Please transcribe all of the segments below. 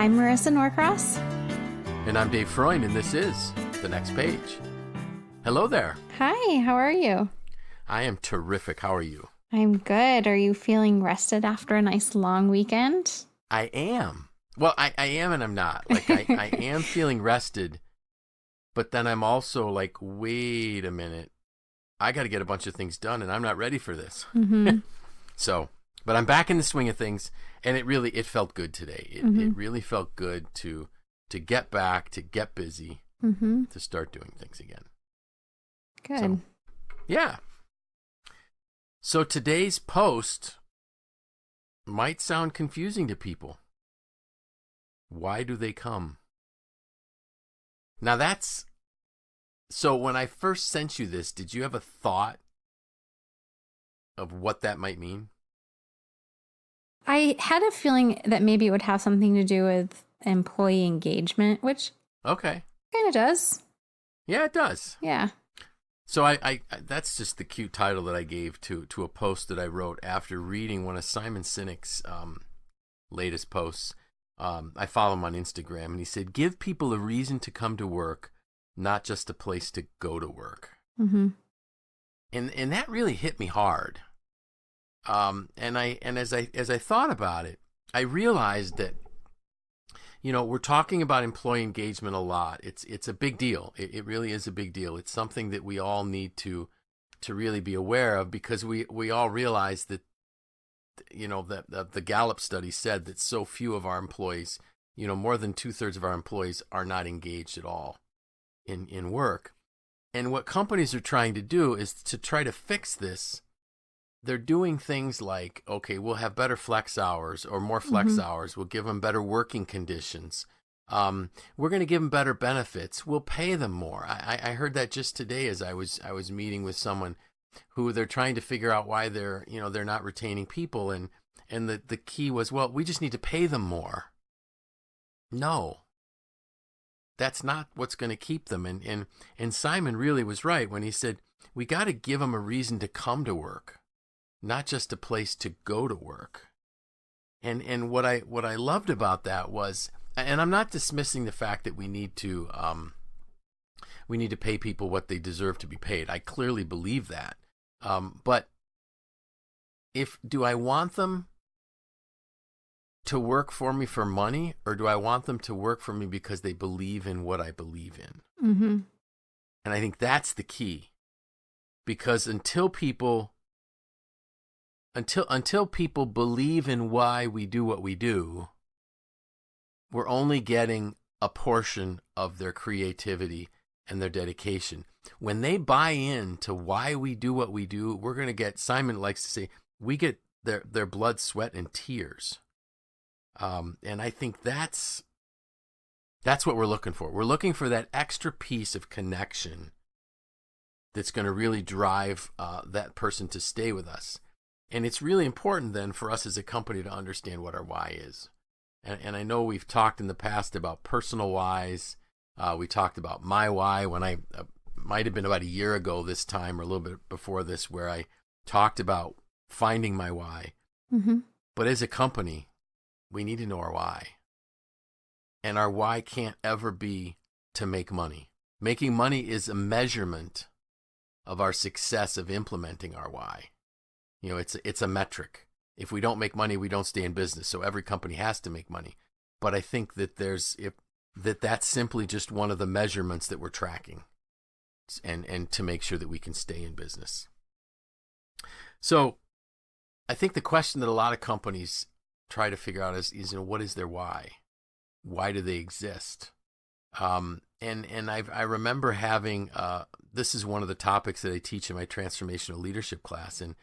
I'm Marisa Norcross. And I'm Dave Freund, and this is The Next Page. Hello there. Hi, how are you? I am terrific. How are you? I'm good. Are you feeling rested after a nice long weekend? I am. Well, I am and I'm not. Like, I am feeling rested, but then I'm also like, wait a minute. I got to get a bunch of things done, and I'm not ready for this. Mm-hmm. But I'm back in the swing of things, and it felt good today. It really felt good to get back, to get busy, to start doing things again. Good. So, yeah. So today's post might sound confusing to people. Why do they come? Now so when I first sent you this, did you have a thought of what that might mean? I had a feeling that maybe it would have something to do with employee engagement, which Okay. kind of does. Yeah, it does. Yeah. So I that's just the cute title that I gave to a post that I wrote after reading one of Simon Sinek's latest posts. I follow him on Instagram, and he said, "Give people a reason to come to work, not just a place to go to work." Mm-hmm. And that really hit me hard. And as I thought about it, I realized that, we're talking about employee engagement a lot. It's a big deal. It really is a big deal. It's something that we all need to really be aware of, because we all realize that, that the Gallup study said that so few of our employees, more than 2/3 of our employees are not engaged at all in work. And what companies are trying to do is to try to fix this. They're doing things like, okay, we'll have better flex hours or more flex hours. We'll give them better working conditions. We're going to give them better benefits. We'll pay them more. I heard that just today as I was meeting with someone who they're trying to figure out why they're not retaining people. And the key was, well, we just need to pay them more. No, that's not what's going to keep them. And Simon really was right when he said, we got to give them a reason to come to work, not just a place to go to work. And what I loved about that was, and I'm not dismissing the fact that we need to pay people what they deserve to be paid. I clearly believe that. But do I want them to work for me for money, or do I want them to work for me because they believe in what I believe in? Mm-hmm. And I think that's the key, because until people believe in why we do what we do, we're only getting a portion of their creativity and their dedication. When they buy into why we do what we do, we're going to get, Simon likes to say, we get their blood, sweat, and tears. And I think that's what we're looking for. We're looking for that extra piece of connection that's going to really drive that person to stay with us. And it's really important then for us as a company to understand what our why is. And I know we've talked in the past about personal whys. We talked about my why when I might have been about a year ago this time, or a little bit before this, where I talked about finding my why. Mm-hmm. But as a company, we need to know our why. And our why can't ever be to make money. Making money is a measurement of our success of implementing our why. It's a metric. If we don't make money, we don't stay in business. So every company has to make money. But I think that that's simply just one of the measurements that we're tracking, and to make sure that we can stay in business. So I think the question that a lot of companies try to figure out is what is their why? Why do they exist? And I remember having this is one of the topics that I teach in my transformational leadership class, and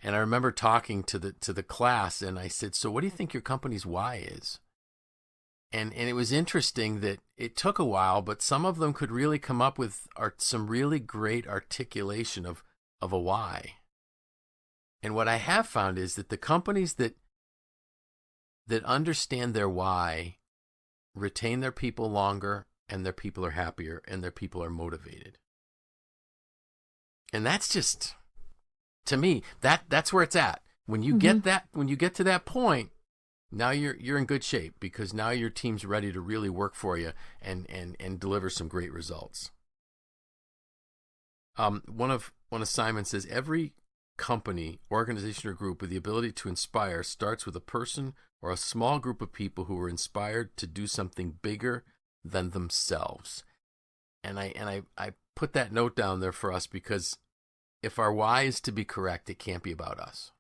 I remember talking to the class, and I said, so what do you think your company's why is? And it was interesting that it took a while, but some of them could really come up with some really great articulation of a why. And what I have found is that the companies that understand their why retain their people longer, and their people are happier, and their people are motivated. And that's just, to me, that's where it's at. When you get to that point, now you're in good shape, because now your team's ready to really work for you and deliver some great results. One of Simon says, every company, organization, or group with the ability to inspire starts with a person or a small group of people who are inspired to do something bigger than themselves. And I put that note down there for us, because if our why is to be correct, it can't be about us.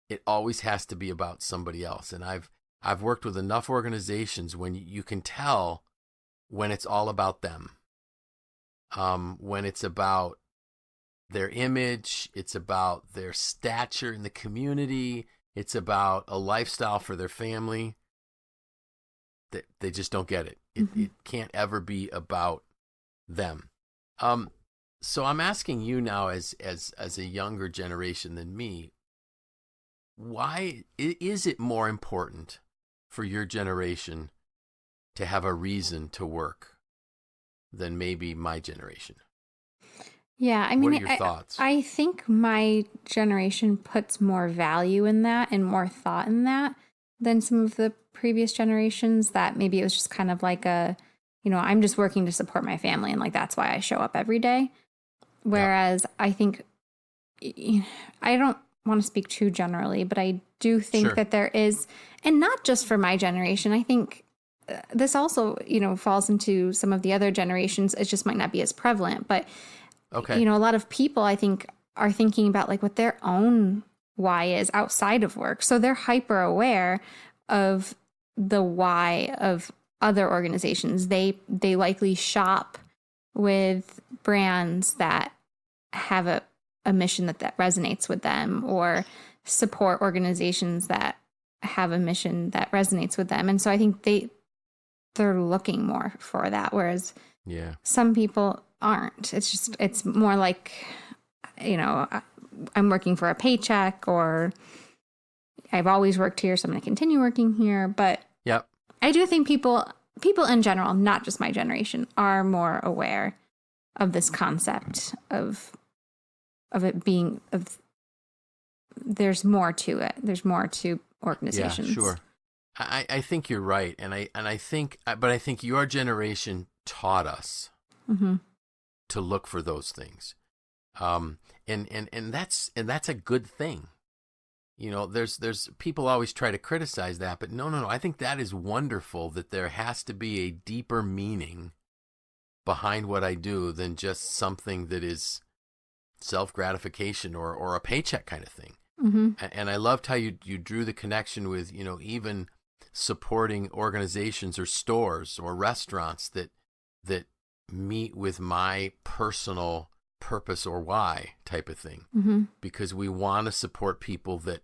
It always has to be about somebody else. And I've worked with enough organizations when you can tell when it's all about them. When it's about their image, it's about their stature in the community, it's about a lifestyle for their family. They just don't get it. It can't ever be about them. So I'm asking you now, as a younger generation than me, why is it more important for your generation to have a reason to work than maybe my generation? Yeah, I mean, what are your thoughts? I think my generation puts more value in that and more thought in that than some of the previous generations, that maybe it was just kind of like I'm just working to support my family, and like that's why I show up every day. Whereas I think, I don't want to speak too generally, but I do think that there is, and not just for my generation, I think this also, falls into some of the other generations. It just might not be as prevalent, but a lot of people, I think, are thinking about like what their own why is outside of work. So they're hyper aware of the why of other organizations. They likely shop with brands that have a mission that resonates with them, or support organizations that have a mission that resonates with them. And so I think they're looking more for that, whereas some people aren't. It's more like, I'm working for a paycheck, or I've always worked here, so I'm going to continue working here. But I do think people in general, not just my generation, are more aware of this concept of it being there's more to it. There's more to organizations. Yeah, sure. I think you're right, and I think your generation taught us to look for those things, and that's a good thing. There's people always try to criticize that, but no. I think that is wonderful, that there has to be a deeper meaning behind what I do than just something that is self-gratification or a paycheck kind of thing. And I loved how you drew the connection with, even supporting organizations or stores or restaurants that meet with my personal purpose or why type of thing, because we want to support people that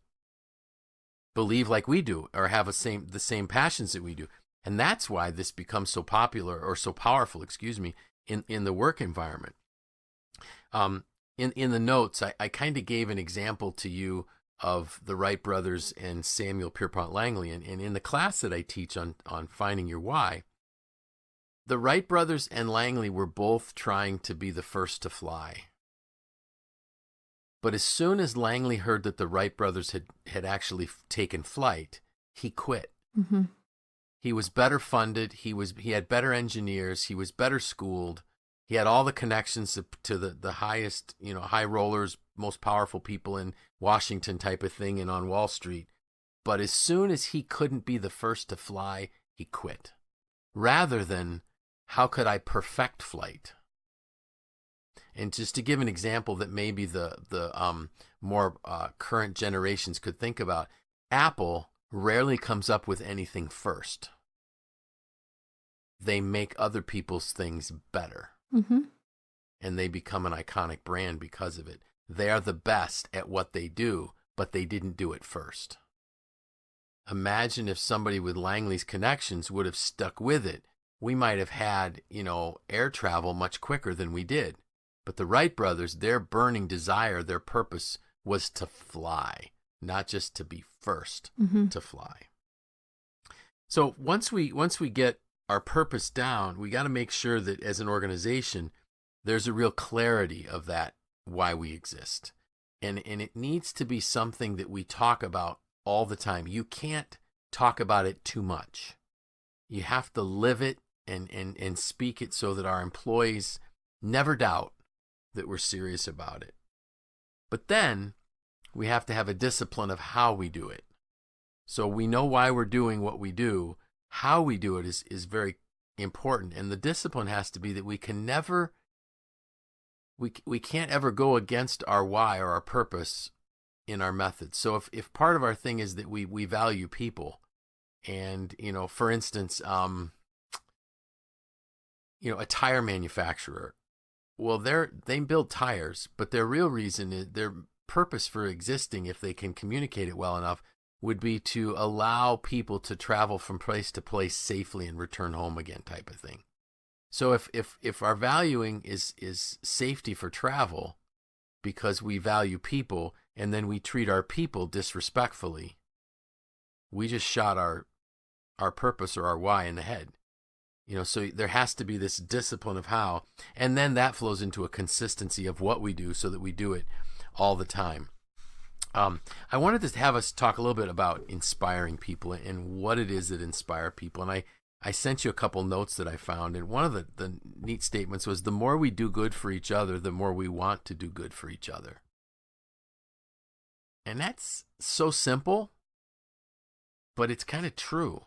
believe like we do, or have the same passions that we do. And that's why this becomes so popular, or so powerful, in the work environment. In the notes, I kind of gave an example to you of the Wright brothers and Samuel Pierpont Langley. And in the class that I teach on finding your why, the Wright brothers and Langley were both trying to be the first to fly. But as soon as Langley heard that the Wright brothers had actually taken flight, he quit. He was better funded. He had better engineers. He was better schooled. He had all the connections to the highest, high rollers, most powerful people in Washington type of thing, and on Wall Street. But as soon as he couldn't be the first to fly, he quit. Rather than, how could I perfect flight? And just to give an example that maybe the more current generations could think about, Apple rarely comes up with anything first. They make other people's things better. And they become an iconic brand because of it. They are the best at what they do, but they didn't do it first. Imagine if somebody with Langley's connections would have stuck with it. We might have had, air travel much quicker than we did. But the Wright brothers, their burning desire, their purpose was to fly, not just to be first to fly. So once we get our purpose down, we got to make sure that as an organization, there's a real clarity of that, why we exist. And it needs to be something that we talk about all the time. You can't talk about it too much. You have to live it and speak it so that our employees never doubt that we're serious about it. But then we have to have a discipline of how we do it. So we know why we're doing what we do. How we do it is very important. And the discipline has to be that we can't ever go against our why or our purpose in our methods. So if part of our thing is that we value people, and, for instance, a tire manufacturer, well, they build tires, but their real reason is their purpose for existing, if they can communicate it well enough, would be to allow people to travel from place to place safely and return home again, type of thing. So if our valuing is safety for travel because we value people, and then we treat our people disrespectfully, we just shot our purpose or our why in the head. So there has to be this discipline of how, and then that flows into a consistency of what we do so that we do it all the time. I wanted to have us talk a little bit about inspiring people and what it is that inspire people. And I sent you a couple notes that I found, and one of the neat statements was, the more we do good for each other, the more we want to do good for each other. And that's so simple, but it's kind of true.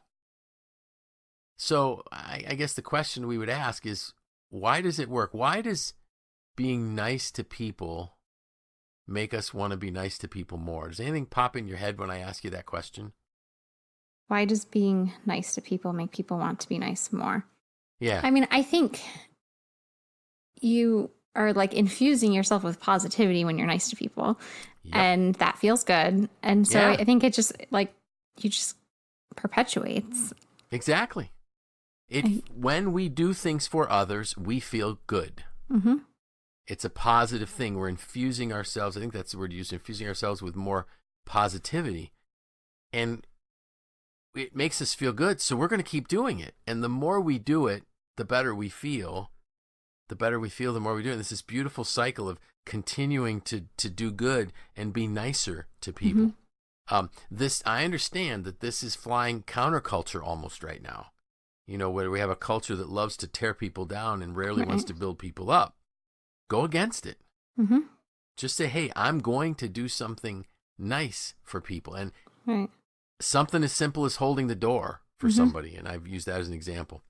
So I guess the question we would ask is, why does it work? Why does being nice to people make us want to be nice to people more? Does anything pop in your head when I ask you that question? Why does being nice to people make people want to be nice more? Yeah. I mean, I think you are like infusing yourself with positivity when you're nice to people. Yep. And that feels good. And so I think it just perpetuates. Exactly. When we do things for others, we feel good. Mm-hmm. It's a positive thing. We're infusing ourselves. I think that's the word used, infusing ourselves with more positivity. And it makes us feel good. So we're going to keep doing it. And the more we do it, the better we feel. The better we feel, the more we do it. And it's this beautiful cycle of continuing to do good and be nicer to people. Mm-hmm. I understand that this is flying counterculture almost right now. Where we have a culture that loves to tear people down and rarely wants to build people up. Go against it. Mm-hmm. Just say, hey, I'm going to do something nice for people. And right. Something as simple as holding the door for somebody. And I've used that as an example.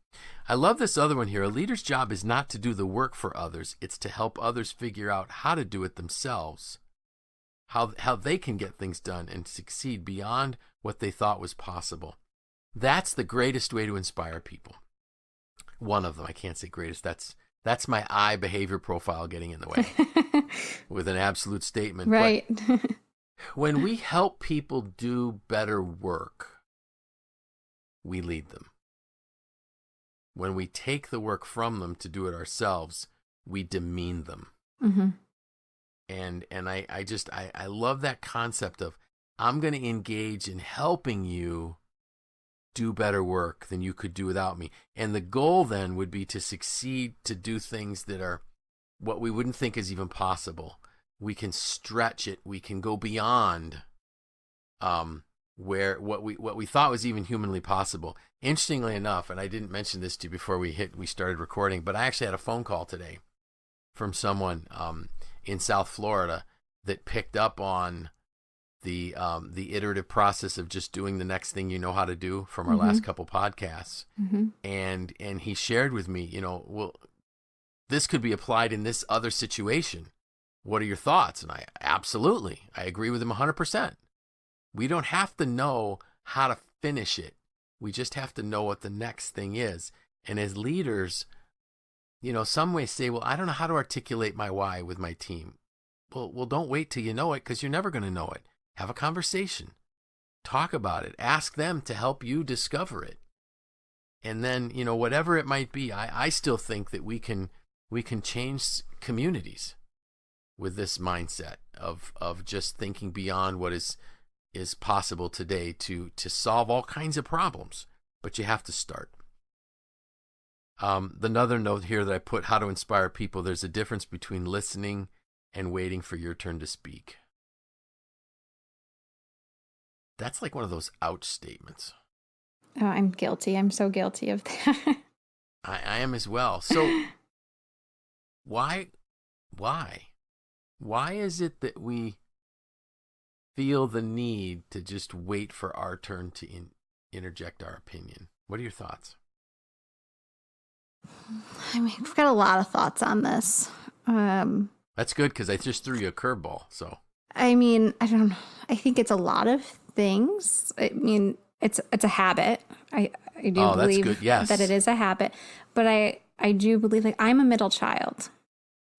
I love this other one here. A leader's job is not to do the work for others. It's to help others figure out how to do it themselves, how they can get things done and succeed beyond what they thought was possible. That's the greatest way to inspire people. One of them. I can't say greatest. That's my I behavior profile getting in the way with an absolute statement. Right. But when we help people do better work, we lead them. When we take the work from them to do it ourselves, we demean them. Mm-hmm. And I love that concept of, I'm going to engage in helping you do better work than you could do without me. And the goal then would be to succeed, to do things that are what we wouldn't think is even possible. We can stretch it. We can go beyond where what we thought was even humanly possible. Interestingly enough, and I didn't mention this to you before we started recording, but I actually had a phone call today from someone in South Florida that picked up on the iterative process of just doing the next thing you know how to do from our last couple podcasts. Mm-hmm. And he shared with me, well, this could be applied in this other situation. What are your thoughts? And I agree with him 100%. We don't have to know how to finish it. We just have to know what the next thing is. And as leaders, some may say, well, I don't know how to articulate my why with my team. Well, don't wait till you know it, because you're never going to know it. Have a conversation. Talk about it. Ask them to help you discover it. And then, whatever it might be, I still think that we can change communities with this mindset of just thinking beyond what is possible today to solve all kinds of problems. But you have to start. Another note here that I put, how to inspire people. There's a difference between listening and waiting for your turn to speak. that's like one of those ouch statements. Oh, I'm guilty. I'm so guilty of that. I am as well. So why is it that we feel the need to just wait for our turn to interject our opinion? What are your thoughts? I mean, I've got a lot of thoughts on this. That's good, because I just threw you a curveball. So I mean, I don't know. I think it's a lot of things. I mean, it's a habit. I do believe that's good. Yes. that it is a habit, but I do believe, like, I'm a middle child.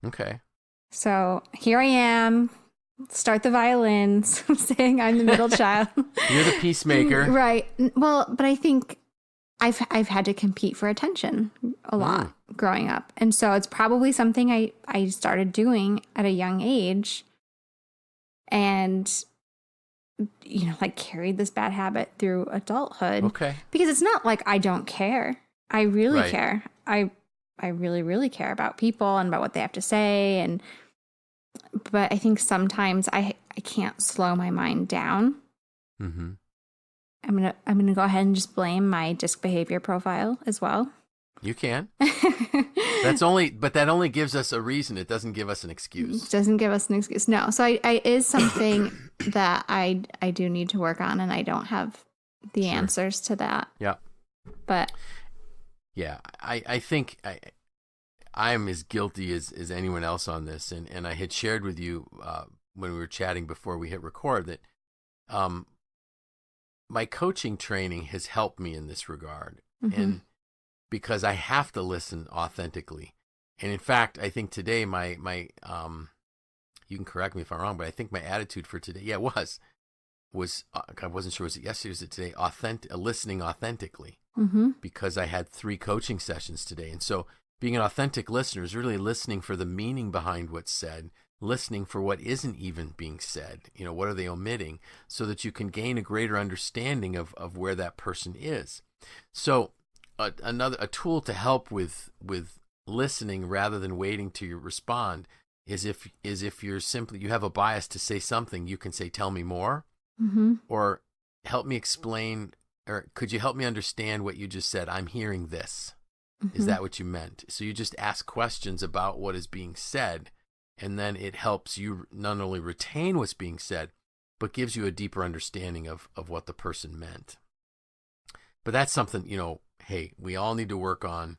Okay. So here I am, start the violins, saying I'm the middle child. You're the peacemaker. Right. Well, but I think I've had to compete for attention a lot growing up. And so it's probably something I started doing at a young age, and, you know, like, carried this bad habit through adulthood. Okay. Because it's not like I don't care. I really Right. care. I really, really care about people and about what they have to say. But I think sometimes I can't slow my mind down. Mm-hmm. I'm gonna go ahead and just blame my disc behavior profile as well. You can. But that only gives us a reason. It doesn't give us an excuse. It doesn't give us an excuse. No. So I is something that I do need to work on, and I don't have the answers to that. Yeah. But yeah, I think I'm as guilty as anyone else on this, and I had shared with you when we were chatting before we hit record that my coaching training has helped me in this regard, and because I have to listen authentically. And in fact, I think today my you can correct me if I'm wrong, but I think my attitude for today, was I wasn't sure, was it yesterday, was it today, listening authentically, because I had 3 coaching sessions today. And so being an authentic listener is really listening for the meaning behind what's said, listening for what isn't even being said. You know, what are they omitting, so that you can gain a greater understanding of where that person is. So a tool to help with listening rather than waiting to respond is if you have a bias to say something, you can say, tell me more, or help me explain, or could you help me understand what you just said? I'm hearing this. Is that what you meant? So you just ask questions about what is being said, and then it helps you not only retain what's being said, but gives you a deeper understanding of what the person meant. But that's something, hey, we all need to work on.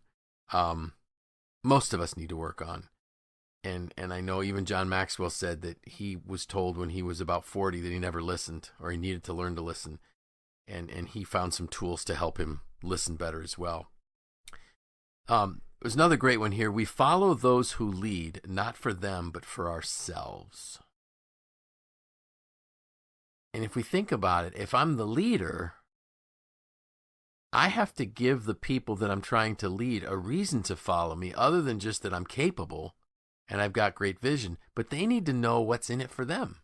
Most of us need to work on. And I know even John Maxwell said that he was told when he was about 40 that he never listened, or he needed to learn to listen. And he found some tools to help him listen better as well. There's another great one here. We follow those who lead, not for them, but for ourselves. And if we think about it, if I'm the leader, I have to give the people that I'm trying to lead a reason to follow me, other than just that I'm capable and I've got great vision, but they need to know what's in it for them.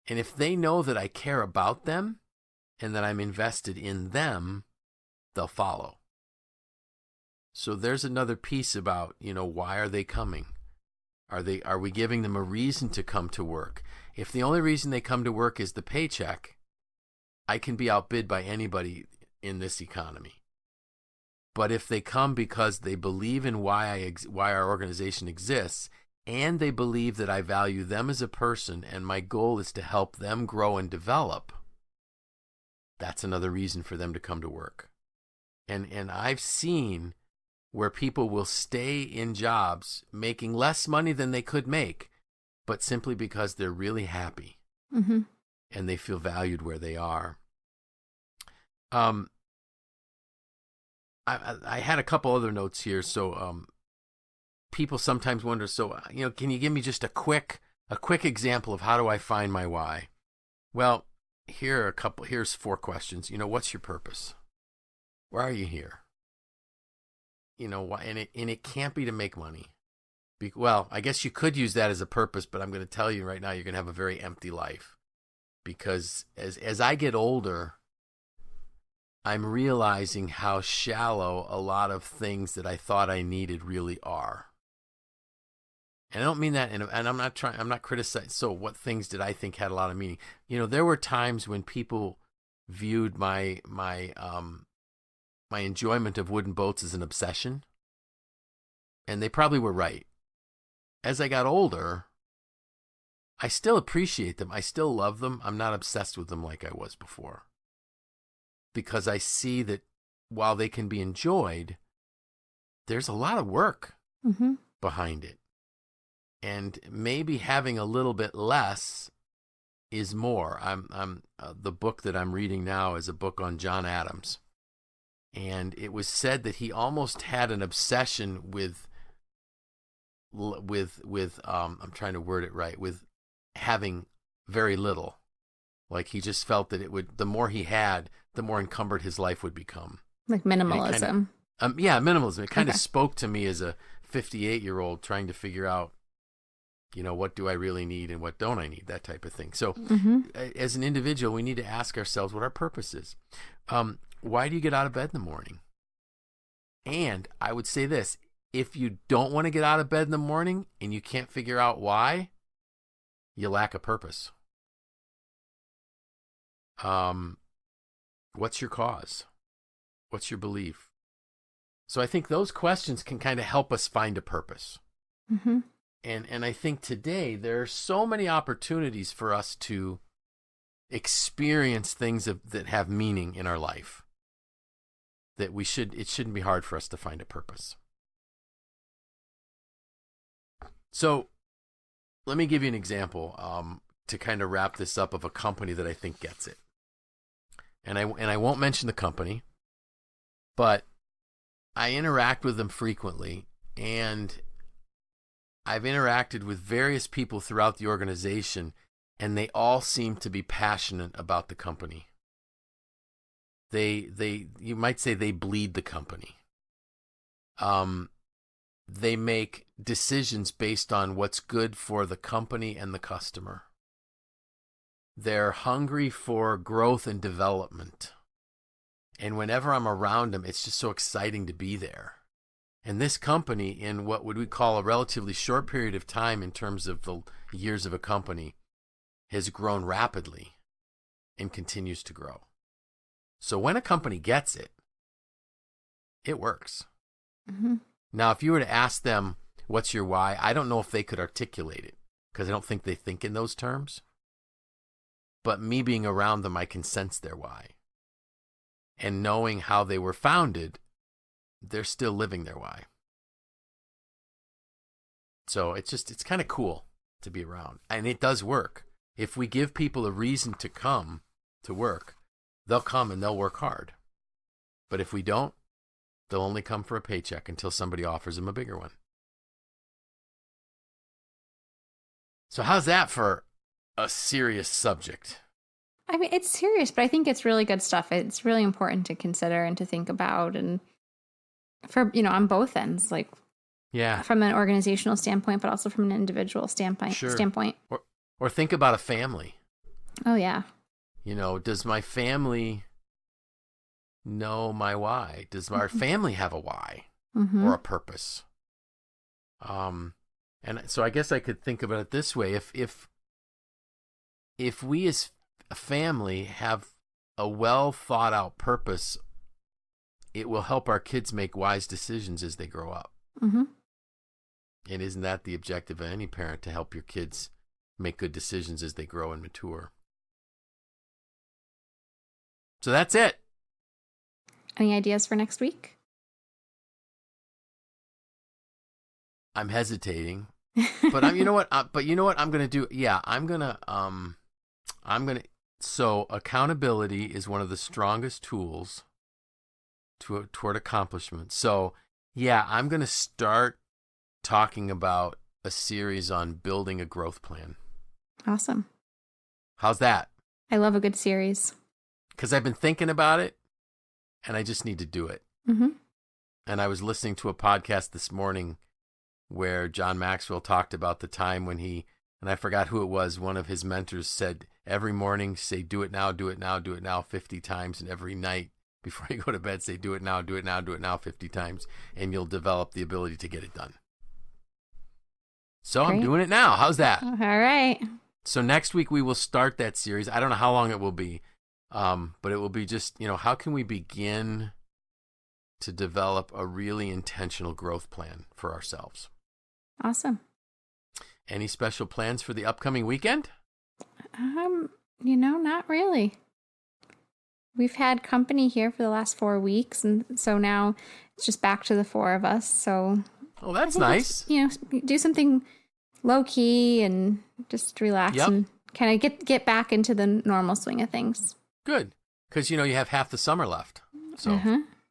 And if they know that I care about them and that I'm invested in them, they'll follow. So there's another piece about, why are they coming? Are we giving them a reason to come to work? If the only reason they come to work is the paycheck, I can be outbid by anybody in this economy. But if they come because they believe in why our organization exists, and they believe that I value them as a person, and my goal is to help them grow and develop, that's another reason for them to come to work. And I've seen where people will stay in jobs making less money than they could make, but simply because they're really happy and they feel valued where they are. I had a couple other notes here. So people sometimes wonder, can you give me just a quick example of how do I find my why? Well, here's 4 questions. What's your purpose? Why are you here? Why? And it can't be to make money. Well, I guess you could use that as a purpose, but I'm going to tell you right now, you're going to have a very empty life, because as I get older, I'm realizing how shallow a lot of things that I thought I needed really are. And I don't mean that, and I'm not criticizing. So what things did I think had a lot of meaning? There were times when people viewed my enjoyment of wooden boats as an obsession, and they probably were right. As I got older, I still appreciate them. I still love them. I'm not obsessed with them like I was before, because I see that while they can be enjoyed, there's a lot of work behind it. And maybe having a little bit less is more. The book that I'm reading now is a book on John Adams. And it was said that he almost had an obsession with I'm trying to word it right, with having very little. Like he just felt that the more he had, the more encumbered his life would become. Like minimalism. Minimalism. It kind of spoke to me as a 58-year-old trying to figure out, what do I really need and what don't I need, that type of thing. So as an individual, we need to ask ourselves what our purpose is. Why do you get out of bed in the morning? And I would say this, if you don't want to get out of bed in the morning and you can't figure out why, you lack a purpose. What's your cause? What's your belief? So I think those questions can kind of help us find a purpose. And I think today there are so many opportunities for us to experience things that have meaning in our life that it shouldn't be hard for us to find a purpose. So let me give you an example to kind of wrap this up of a company that I think gets it. And I won't mention the company, but I interact with them frequently, and I've interacted with various people throughout the organization, and they all seem to be passionate about the company. You might say they bleed the company. They make decisions based on what's good for the company and the customer. They're hungry for growth and development. And whenever I'm around them, it's just so exciting to be there. And this company, in what would we call a relatively short period of time in terms of the years of a company, has grown rapidly and continues to grow. So when a company gets it, it works. Now, if you were to ask them, what's your why? I don't know if they could articulate it because I don't think they think in those terms. But me being around them, I can sense their why. And knowing how they were founded, they're still living their why. So it's kind of cool to be around. And it does work. If we give people a reason to come to work, they'll come and they'll work hard. But if we don't, they'll only come for a paycheck until somebody offers them a bigger one. So how's that for a serious subject? I mean, it's serious, but I think it's really good stuff. It's really important to consider and to think about, and for, on both ends, like from an organizational standpoint, but also from an individual standpoint. Or think about a family. Oh yeah. Does my family know my why? Does our family have a why or a purpose? And so I guess I could think about it this way. If we as a family have a well thought out purpose, it will help our kids make wise decisions as they grow up. And isn't that the objective of any parent, to help your kids make good decisions as they grow and mature? So that's it. Any ideas for next week? I'm hesitating, but you know what? I'm going to do? Yeah, I'm going to. So accountability is one of the strongest tools toward accomplishment. So yeah, I'm going to start talking about a series on building a growth plan. Awesome. How's that? I love a good series. Because I've been thinking about it, and I just need to do it. And I was listening to a podcast this morning where John Maxwell talked about the time when and I forgot who it was, one of his mentors said, every morning say, do it now, do it now, do it now 50 times. And every night before you go to bed, say, do it now, do it now, do it now 50 times. And you'll develop the ability to get it done. So Great. I'm doing it now. How's that? All right. So next week we will start that series. I don't know how long it will be, but it will be just, how can we begin to develop a really intentional growth plan for ourselves? Awesome. Any special plans for the upcoming weekend? Not really. We've had company here for the last 4 weeks, and so now it's just back to the 4 of us. So, oh, that's nice. Do something low key and just relax and kind of get back into the normal swing of things. Good, because you have half the summer left. So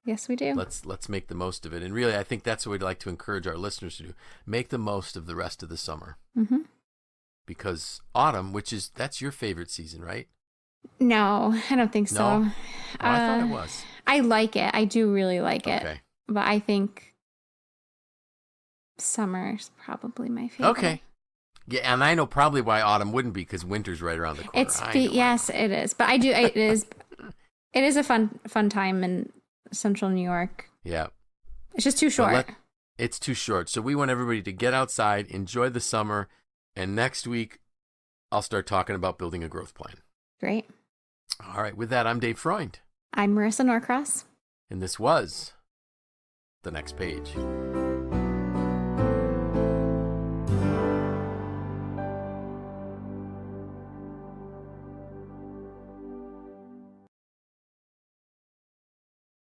yes, we do. Let's make the most of it, and really, I think that's what we'd like to encourage our listeners to do: make the most of the rest of the summer. Mm-hmm. Because autumn, that's your favorite season, right? No, I don't think so. No? I thought it was. I like it. I do really like it. Okay. But I think summer is probably my favorite. Okay. Yeah, and I know probably why autumn wouldn't be, because winter's right around the corner. Yes, it is. But it is a fun time in central New York. Yeah. It's just too short. It's too short. So we want everybody to get outside, enjoy the summer, and next week I'll start talking about building a growth plan. Great. All right. With that, I'm Dave Freund. I'm Marissa Norcross. And this was The Next Page.